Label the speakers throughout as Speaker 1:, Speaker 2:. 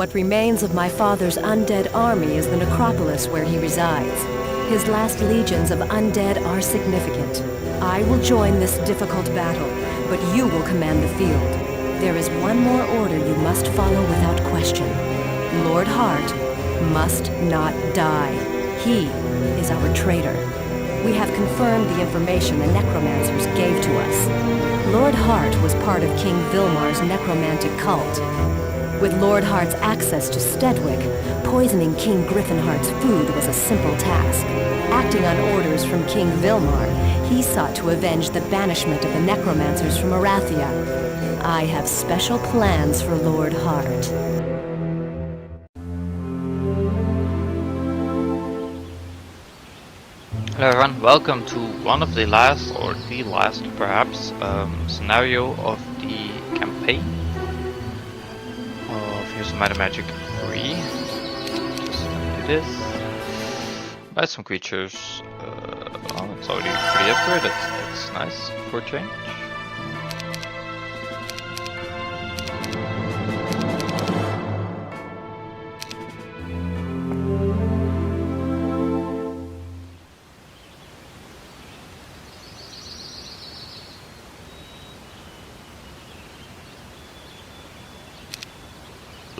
Speaker 1: What remains of my father's undead army is the necropolis where he resides. His last legions of undead are significant. I will join this difficult battle, but you will command the field. There is one more order you must follow without question. Lord Hart must not die. He is our traitor. We have confirmed the information the necromancers gave to us. Lord Hart was part of King Vilmar's necromantic cult. With Lord Hart's access to Stedwick, poisoning King Gryphonheart's food was a simple task. Acting on orders from King Vilmar, he sought to avenge the banishment of the necromancers from Erathia. I have special plans for Lord Hart.
Speaker 2: Hello everyone, welcome to one of the last, or the last perhaps, scenario of the campaign of Here's Might and Magic 3. Just do this. Buy some creatures. Oh, it's already pretty upgraded. That's nice for a change.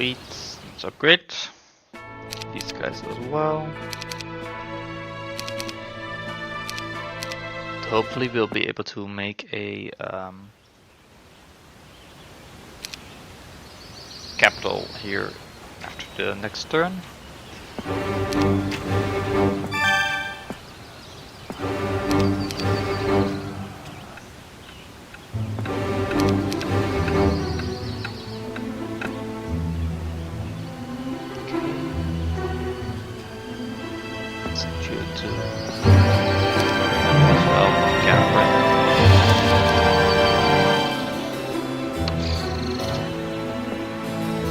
Speaker 2: Let's upgrade these guys as well. Hopefully we'll be able to make a capital here after the next turn.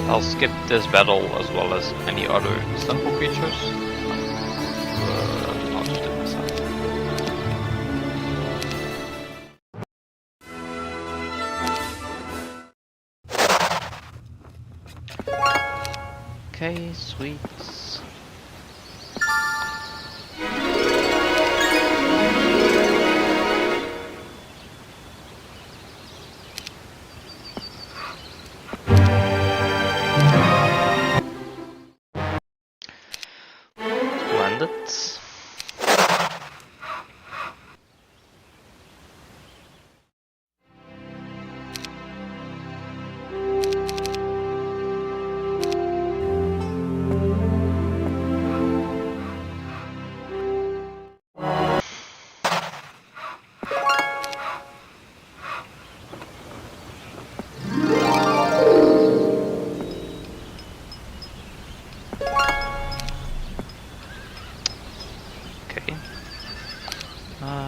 Speaker 2: I'll skip this battle as well as any other simple creatures. I'll just do this out. Okay, sweet.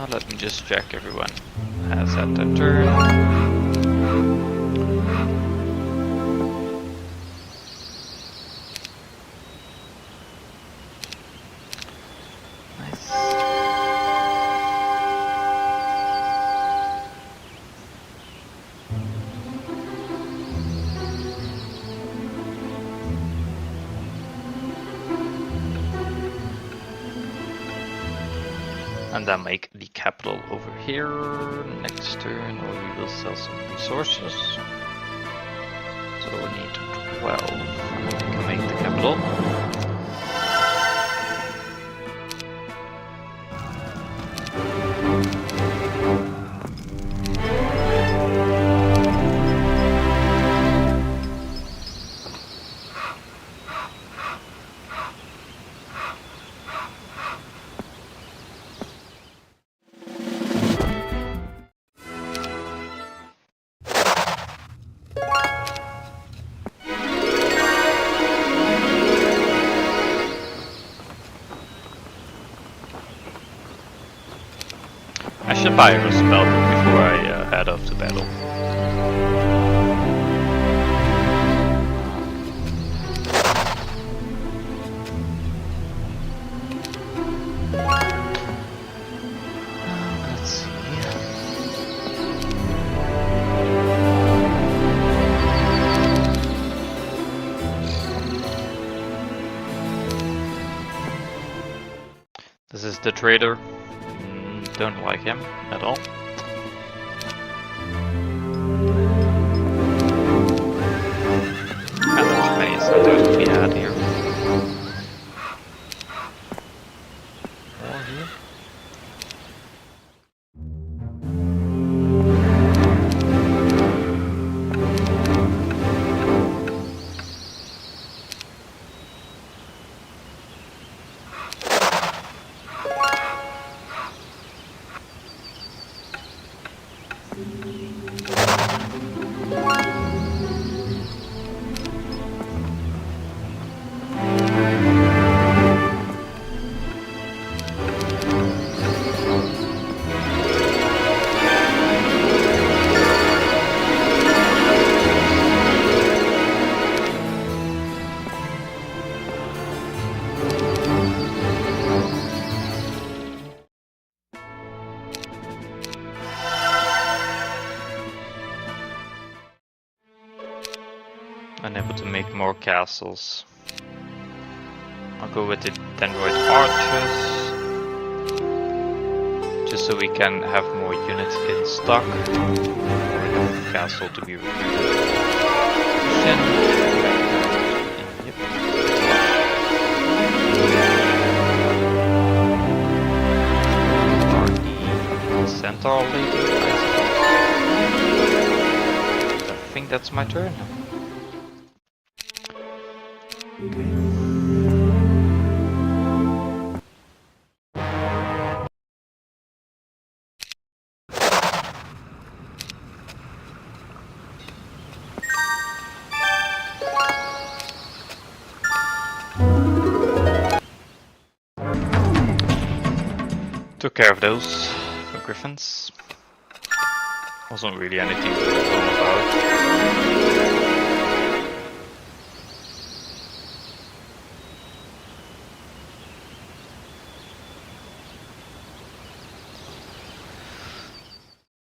Speaker 2: Let me just check everyone has had their turn. Nice. And then make the capital over here next turn, or we will sell some resources. So we need 12, and we can make the capital. I should buy a spell before I head off to battle. Let's see. This is the trader. Don't like him at all. And there's many centers to be had here. More here. Unable to make more castles. I'll go with the dendroid archers, just so we can have more units in stock. Or castle to be recruited. The centaur lady, I think that's my turn. Took care of those for griffins. Wasn't really anything to film about.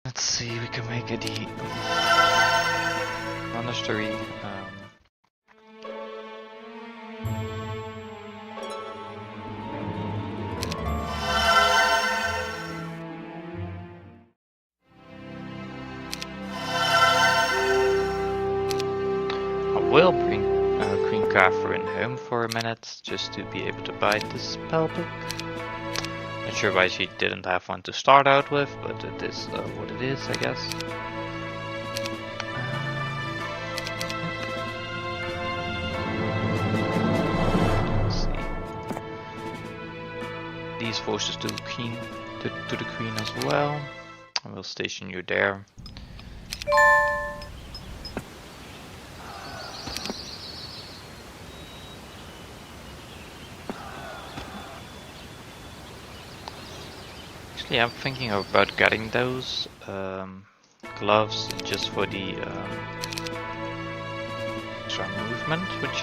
Speaker 2: Let's see, we can make it the monastery. I will bring Queen Catherine home for a minute just to be able to buy the spell book. Not sure why she didn't have one to start out with, but it is what it is, I guess. Let's see. These forces to the queen, to the queen as well. I will station you there. Actually, I'm thinking about getting those gloves just for the extra movement, which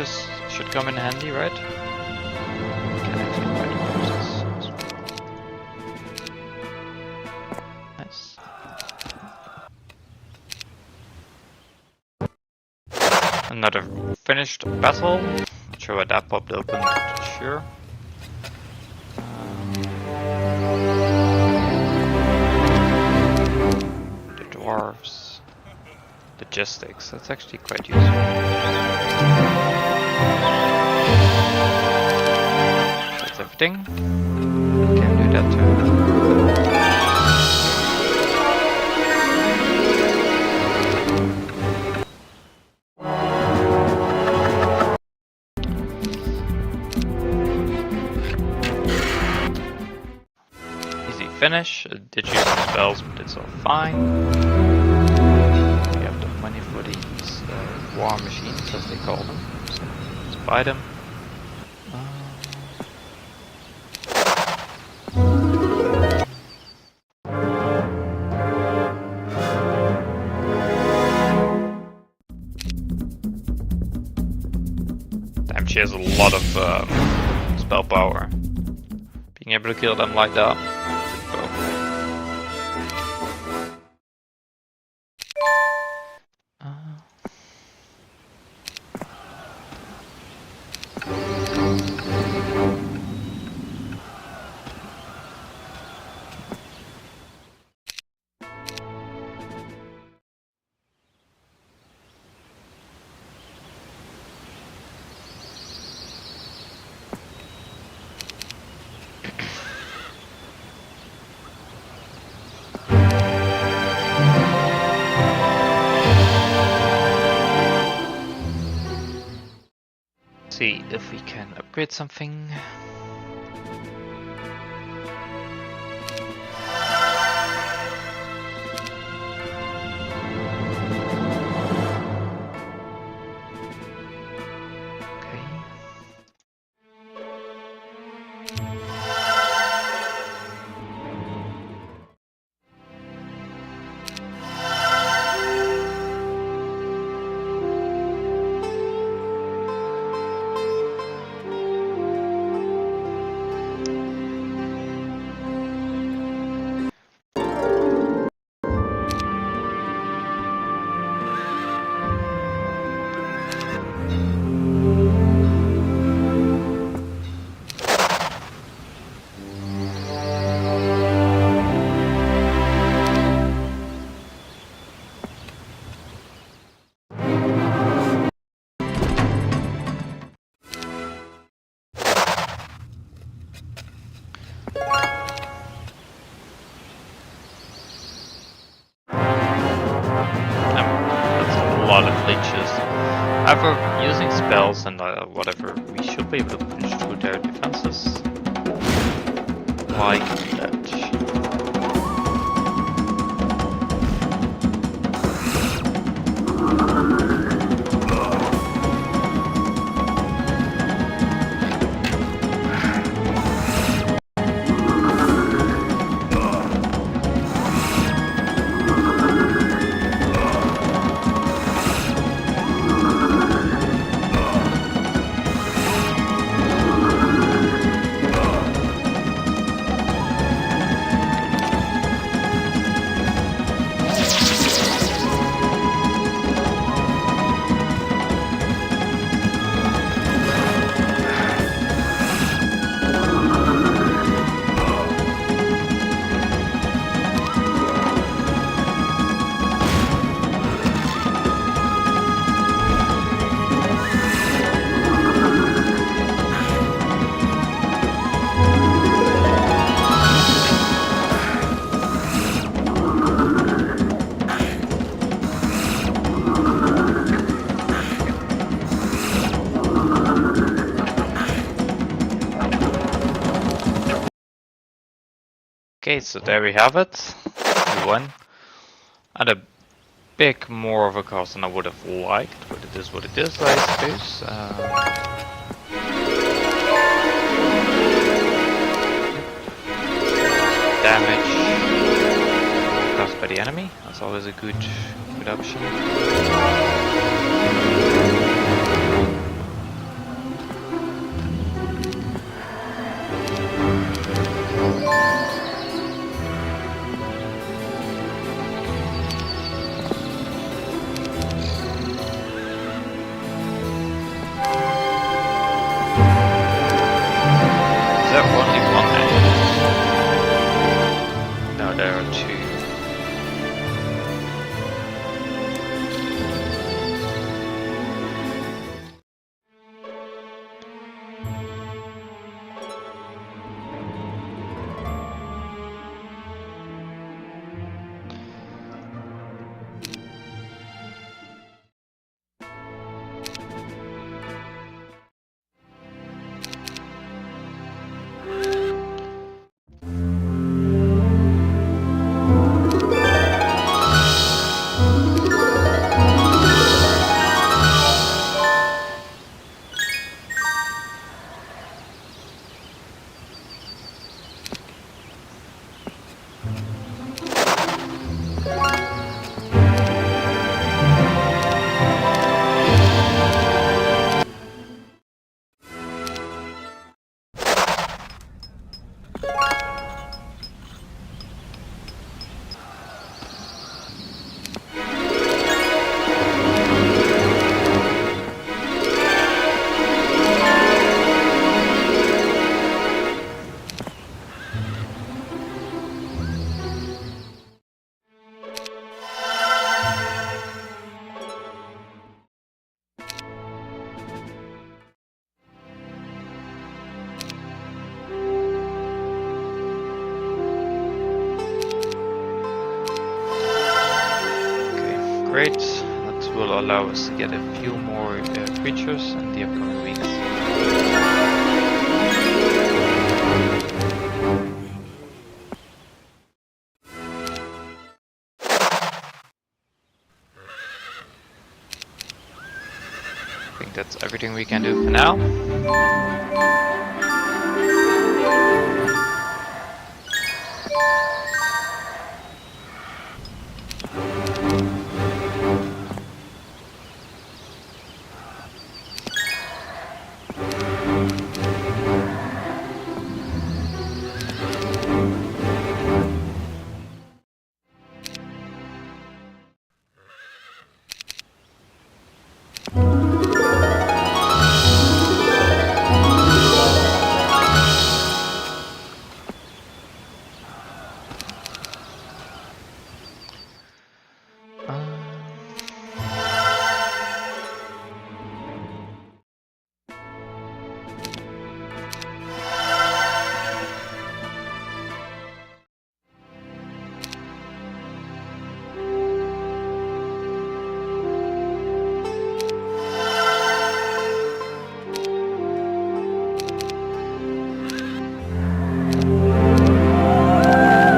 Speaker 2: should come in handy, right? Can actually buy the nice. Another finished battle. Not sure why that popped open, but sure. Dwarves. Logistics, that's actually quite useful. That's everything. Can do that too. Easy finish. Did use some spells, but it's all fine. We have the money for these war machines, as they call them. So let's buy them. Damn, she has a lot of spell power. Being able to kill them like that. see if we can upgrade something. That's a lot of leeches. However, using spells and whatever, we should be able to punch through their defenses. Like that. Okay, so there we have it. We won. At a bit more of a cost than I would have liked, but it is what it is, I suppose. Damage caused by the enemy. That's always a good option. Great, that will allow us to get a few more creatures in the upcoming weeks. I think that's everything we can do for now.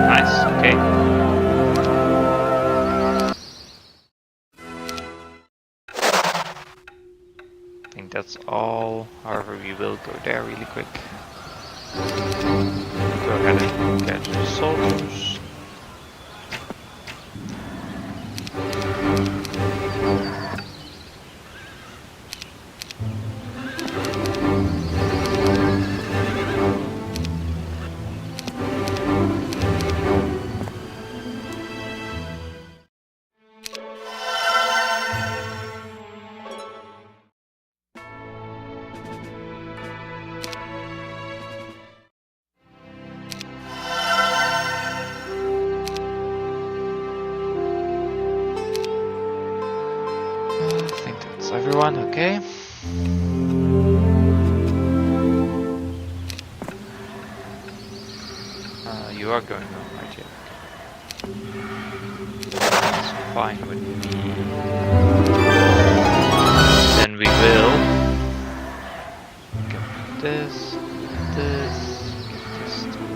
Speaker 2: Nice, okay. I think that's all. However, we will go there really quick. Go ahead and catch the soldiers. I think that's everyone, okay. You are going home, right? Yeah. That's fine with me. Then we will get this, get this too.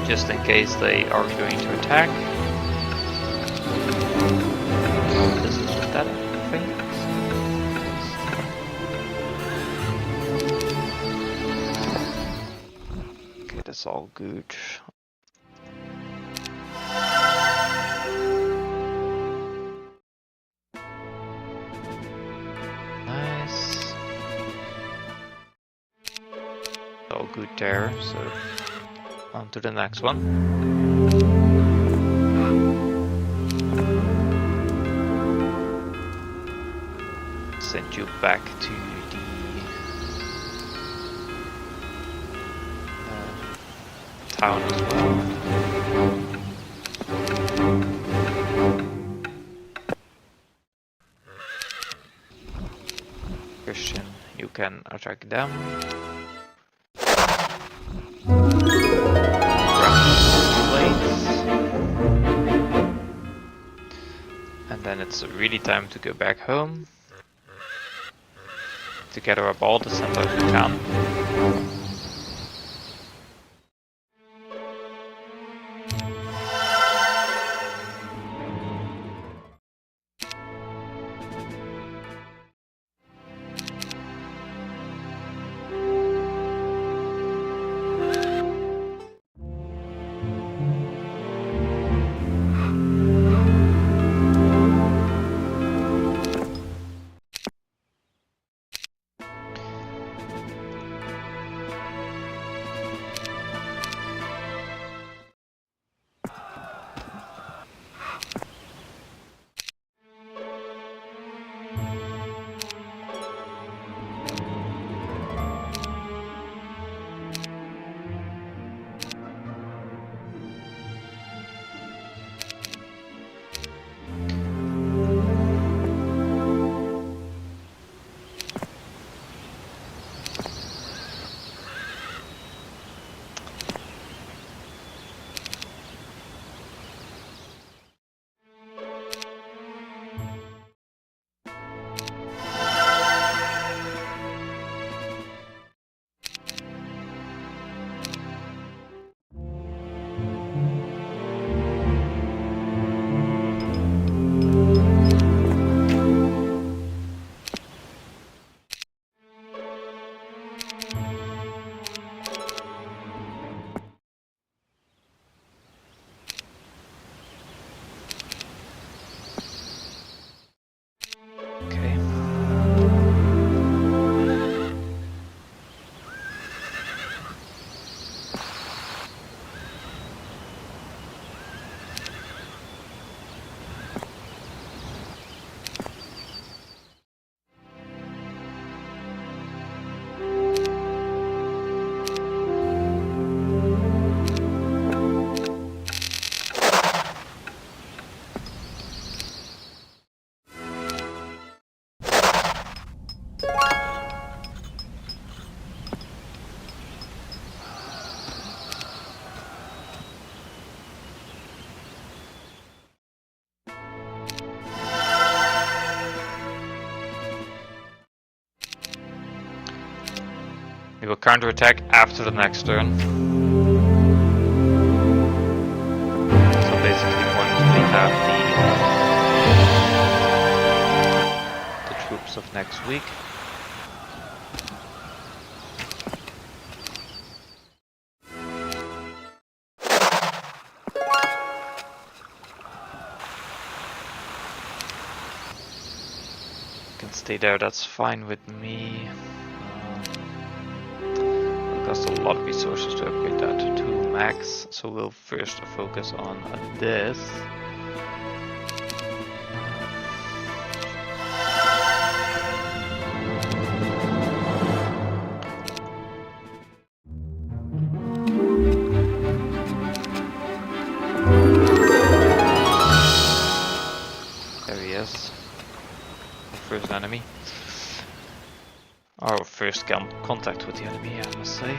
Speaker 2: Just in case they are going to attack. This is that thing. Okay, that's all good. Nice. All good there, so on to the next one. Send you back to the town as well. Christian, you can attack them. And then it's really time to go back home to gather up all the centaurs we can. We will counterattack after the next turn. So basically once we have the troops of next week. Can stay there, that's fine with me. It costs a lot of resources to upgrade that to max, so we'll first focus on this. There he is. First enemy. Our first contact with the enemy, I must say.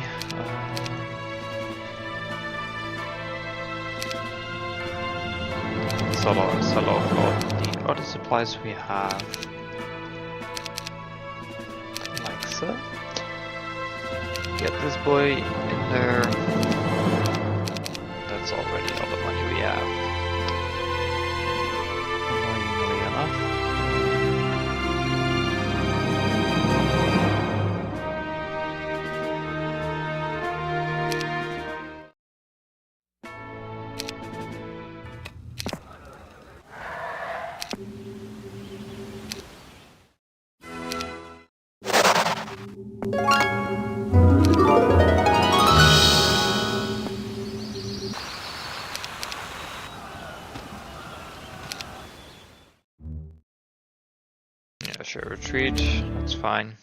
Speaker 2: Sell off all the other supplies we have. Like so. Get this boy in there. That's already all the money we have. Annoyingly enough. Yeah, sure, retreat, that's fine.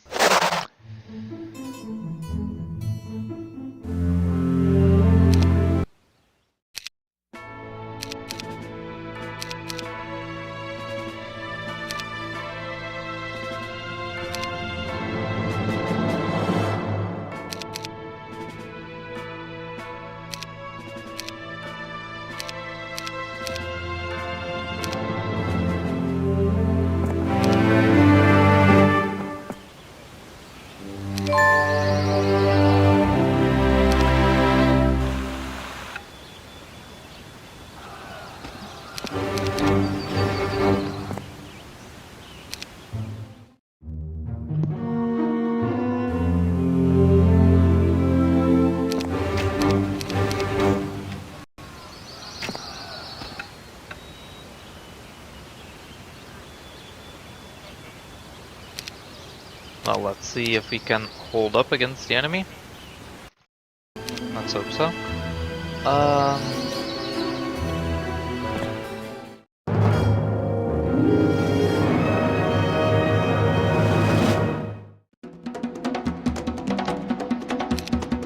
Speaker 2: Well, let's see if we can hold up against the enemy. Let's hope so.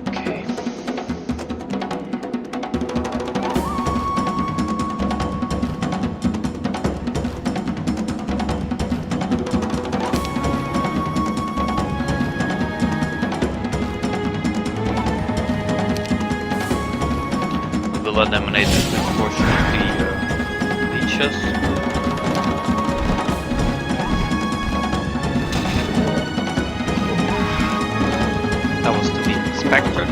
Speaker 2: Okay. We'll eliminate this big portion of the leeches. That was to be expected.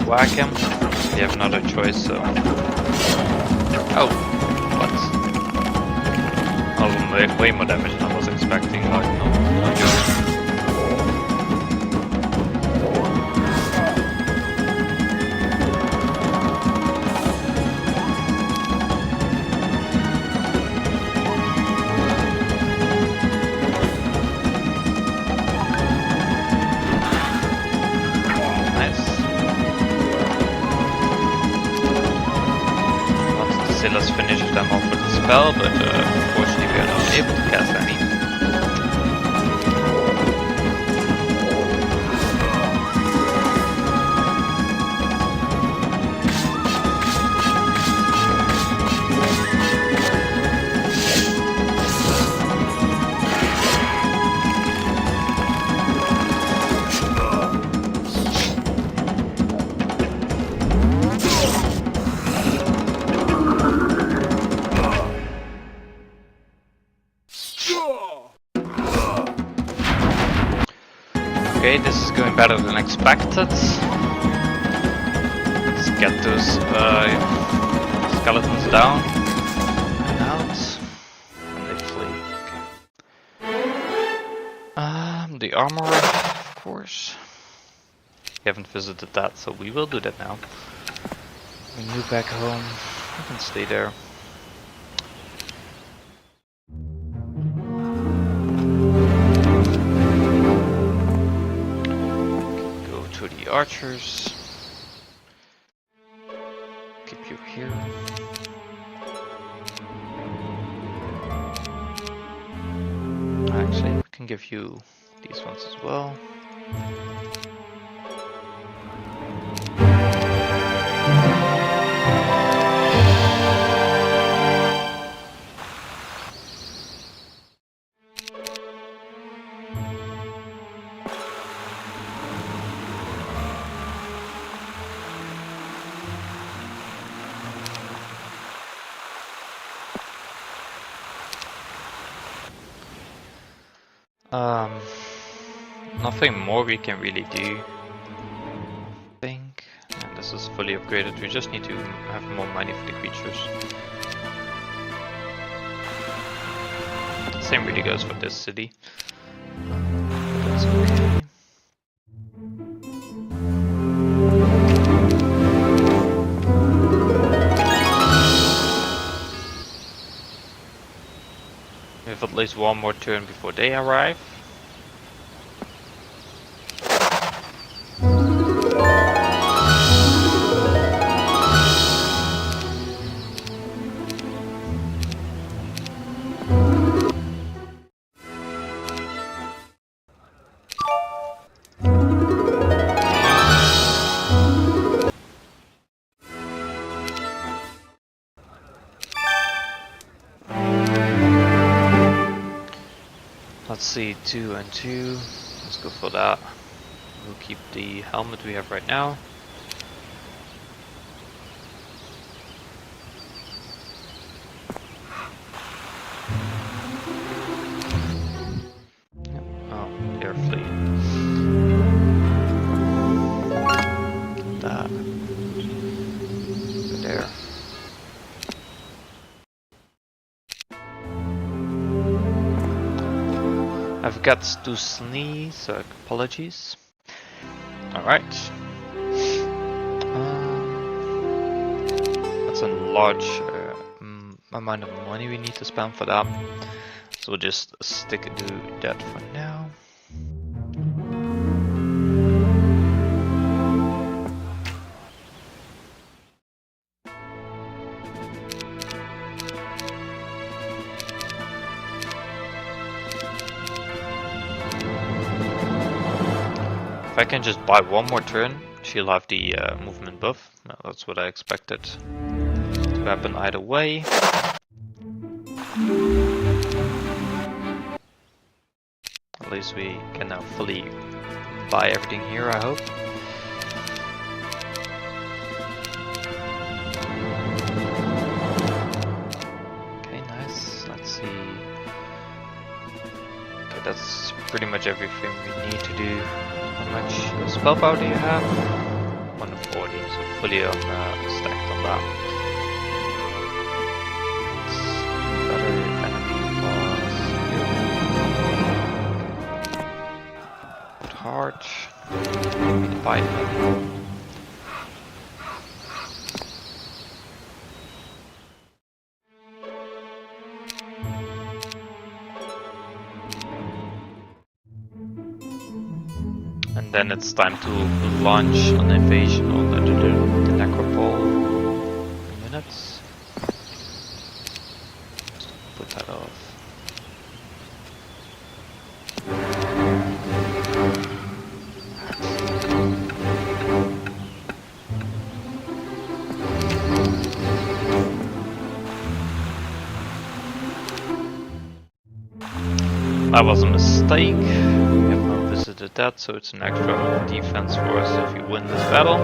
Speaker 2: Whack him. We have another choice, so... Oh! What? Oh, way more damage than I was expecting, like, no joke. spell, but unfortunately we are not able to cast any. Okay, this is going better than expected. Let's get those skeletons down and out. And they flee. Okay. The armor, of course. We haven't visited that, so we will do that now. We move back home. We can stay there. To the archers. Keep you here. Actually, we can give you these ones as well. Nothing more we can really do, I think. And this is fully upgraded, we just need to have more money for the creatures. Same really goes for this city. That's okay. We have at least one more turn before they arrive. Let's see, 2 and 2. Let's go for that. We'll keep the helmet we have right now. Yep. Oh, they're fleeing. That. There. I've got to sneeze, so apologies. Alright. That's a large amount of money we need to spend for that. So we'll just stick to that for now. If I can just buy one more turn, she'll have the movement buff. Well, that's what I expected to happen either way. At least we can now fully buy everything here, I hope. Okay, nice. Let's see. Okay, that's pretty much everything we need to do. How much spell power do you have? 140, so fully on stacked on that. Better enemy boss. Heart. Python. And then it's time to launch an invasion on the necropole in minutes. That was a mistake. We have now visited that, so it's an extra defense for us if we win this battle.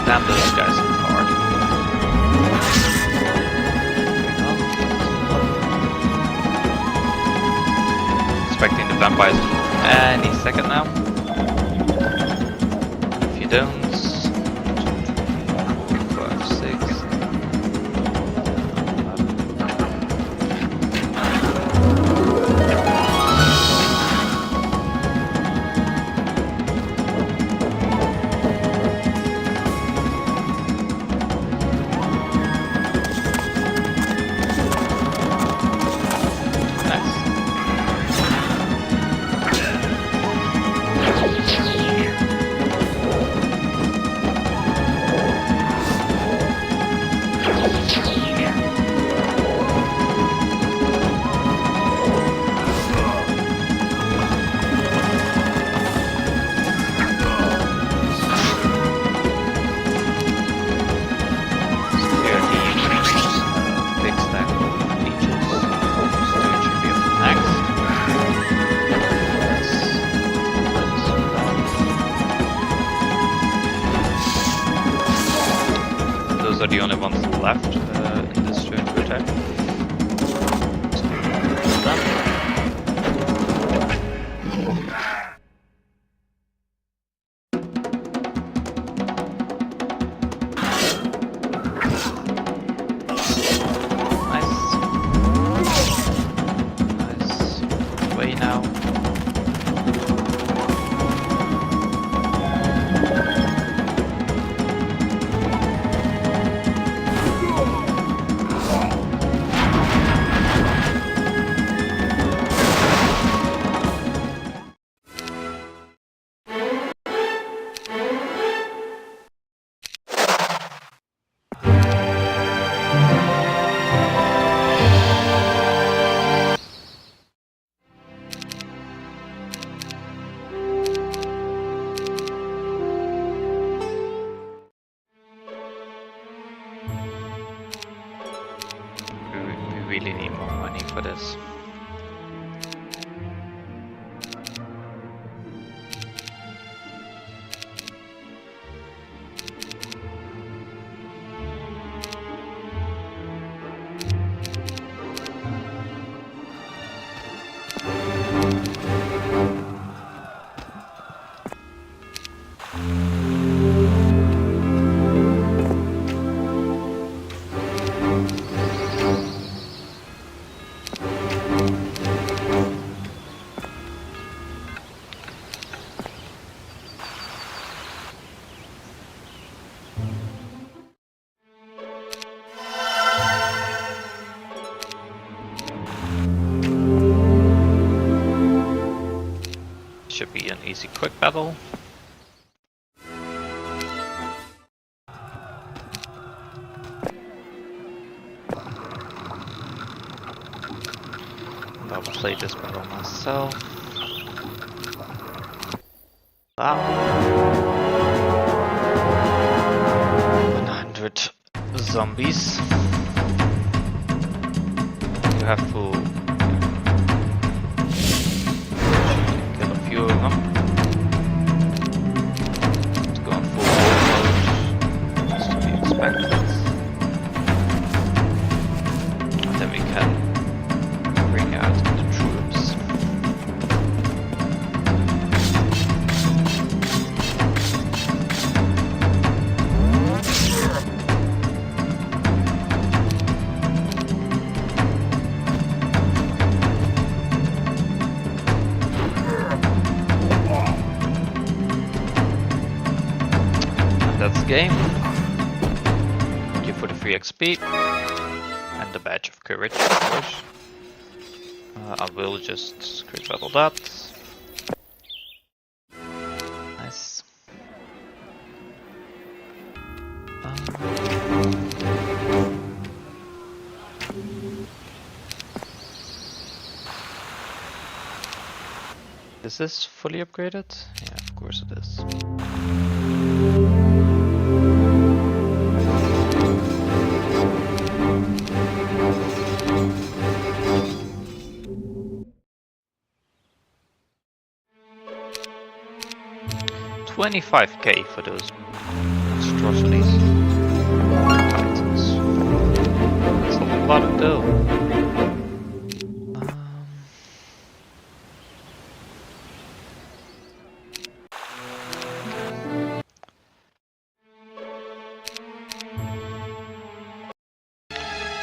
Speaker 2: Damn, those guys hit hard. Expecting the vampires any second now. If you don't, 5, 6. Those are the only ones left in this turn to attack. Nice. Way now. We really need more money for this. Should be an easy quick battle. I'll play this battle myself. Down. 100 zombies. You have to kill a few of them. Let's go on full mode. That's to be expected. And then we can bring out the troops. game. Thank you for the free XP. And the badge of courage, of course. I will just crit battle that. Nice. Is this fully upgraded? Yeah, of course it is. 25k for those monstrosities. Titans. That's a lot of dough.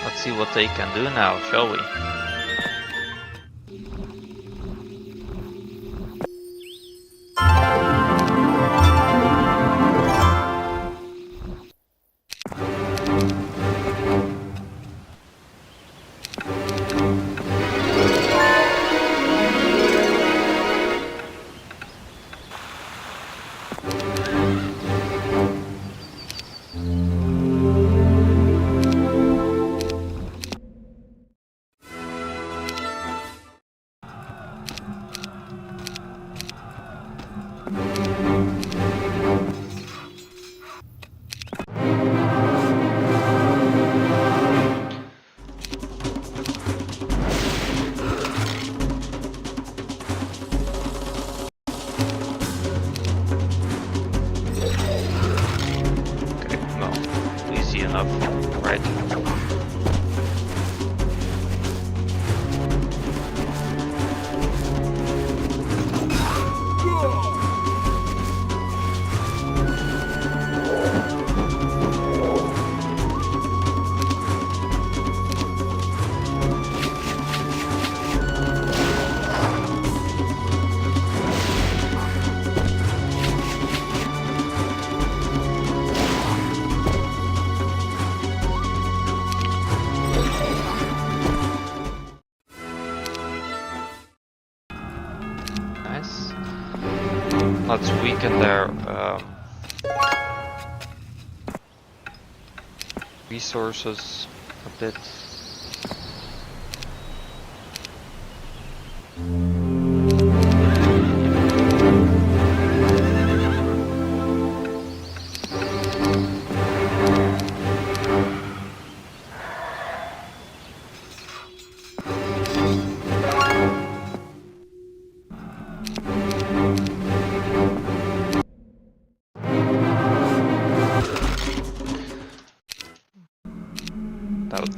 Speaker 2: Let's see what they can do now, shall we? Let's weaken their resources a bit.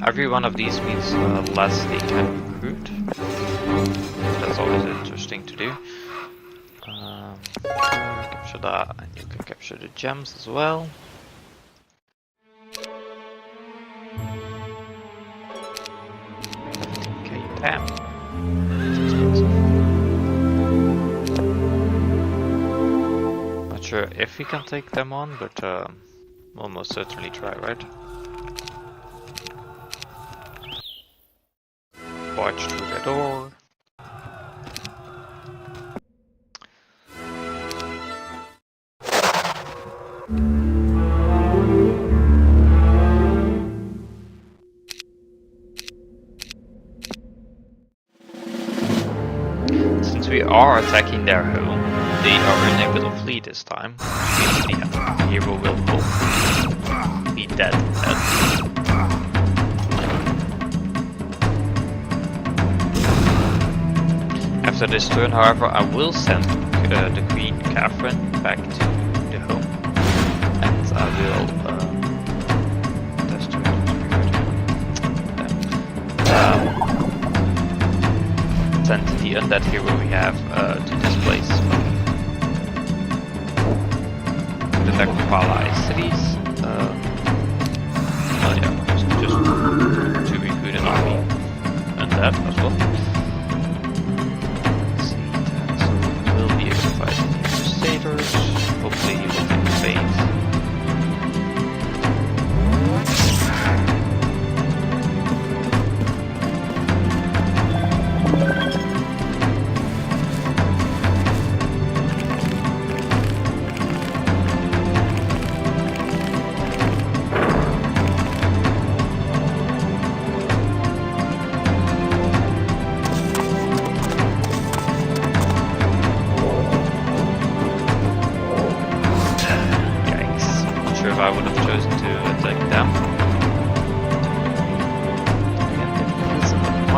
Speaker 2: Every one of these means less they can recruit. That's always interesting to do. Capture that, and you can capture the gems as well. Okay, damn. That's expensive. Not sure if we can take them on, but we'll most certainly try, right? Watch through the door. Since we are attacking their home, they are unable to flee this time. The hero will be dead. After this turn, however, I will send the Queen Catherine back to the home, and I will send the undead hero we have to this place. The Necropala cities. Oh yeah, just to recruit an army undead as well. Hopefully he will take the bait.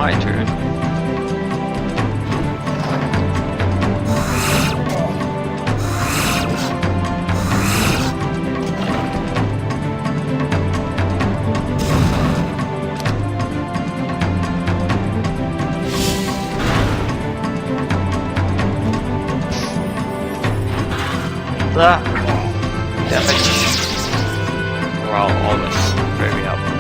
Speaker 2: my turn. That damage, well, always very helpful.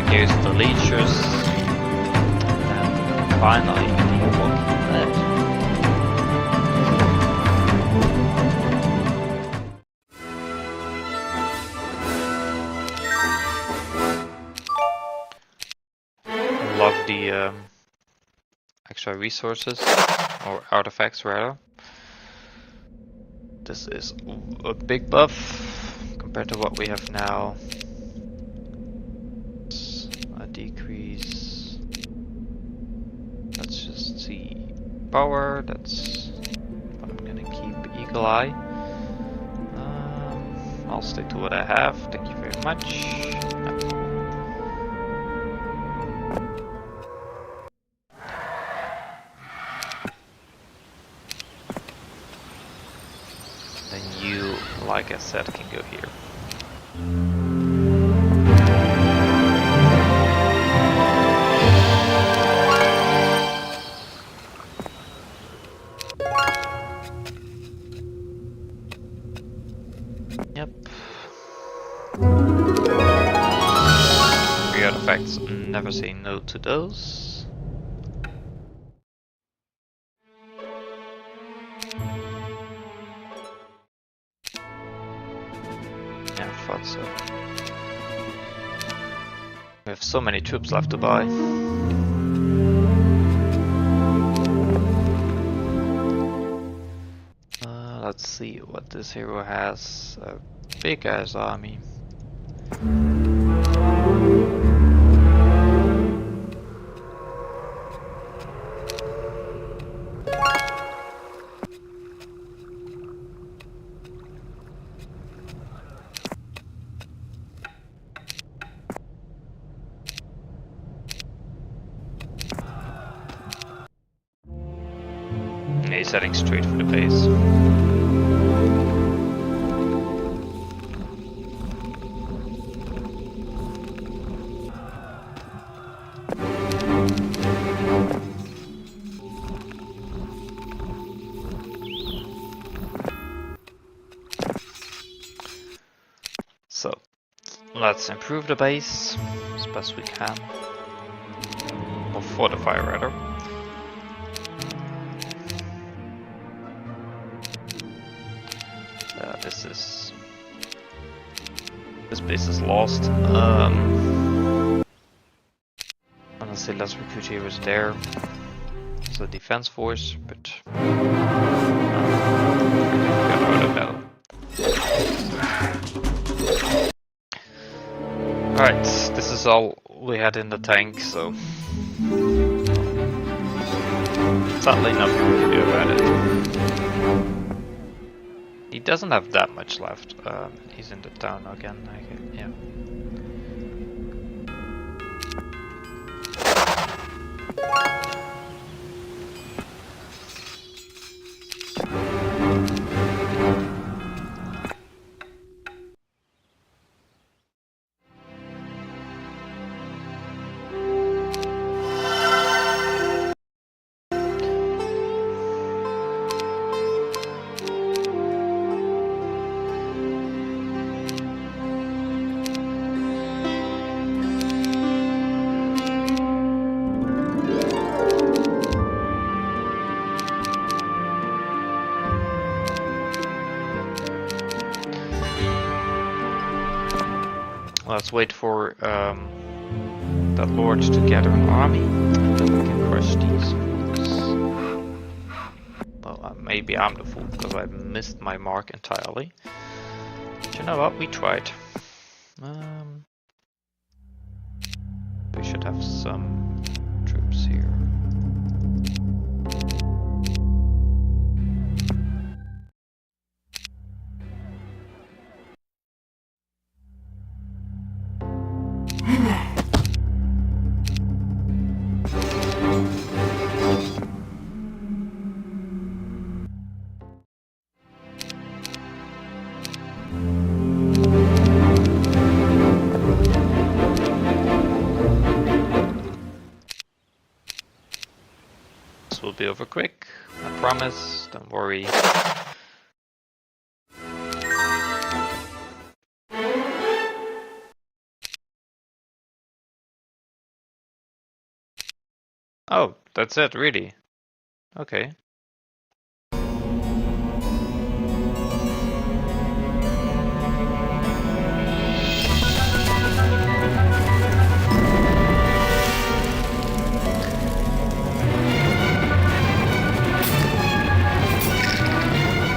Speaker 2: Here's the leechers, and finally the Walking Dead. Love the extra resources, or artifacts rather. This is a big buff compared to what we have now. A decrease. Let's just see. Power, that's what I'm gonna keep. Eagle Eye. I'll stick to what I have. Thank you very much. Then you, like I said, can go here. Yep. Free artifacts, never say no to those. Yeah, I thought so. We have so many troops left to buy. Let's see what this hero has. A big ass army. Yeah, he's heading straight for the base. So, let's improve the base as best we can. Or fortify rather. This base is lost. Honestly, let's recruit heroes there. It's a defense force, but got out of battle. Alright, this is all we had in the tank, so sadly nothing we can do about it. He doesn't have that much left. He's in the town again. Yeah. Let's wait for that lord to gather an army, and then we can crush these fools. Well, maybe I'm the fool because I missed my mark entirely. But you know what? We tried. We should have some troops here. Will be over quick, I promise, don't worry. Oh, that's it, really? Okay.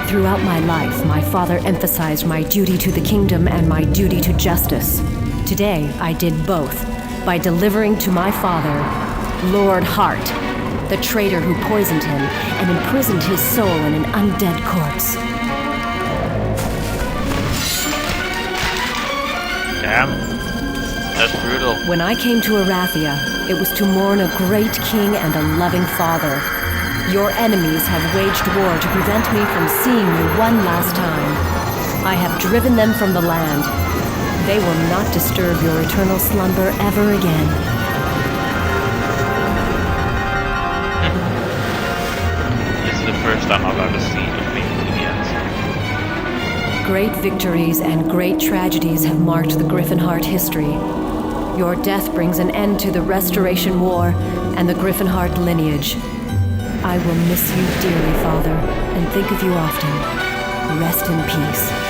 Speaker 1: Throughout my life, my father emphasized my duty to the kingdom and my duty to justice. Today, I did both, by delivering to my father, Lord Hart, the traitor who poisoned him and imprisoned his soul in an undead corpse.
Speaker 2: Damn. That's brutal.
Speaker 1: When I came to Erathia, it was to mourn a great king and a loving father. Your enemies have waged war to prevent me from seeing you one last time. I have driven them from the land. They will not disturb your eternal slumber ever again.
Speaker 2: This is the first time I've ever seen a Queen Indians.
Speaker 1: Great victories and great tragedies have marked the Gryphonheart history. Your death brings an end to the Restoration War and the Gryphonheart lineage. I will miss you dearly, Father, and think of you often. Rest in peace.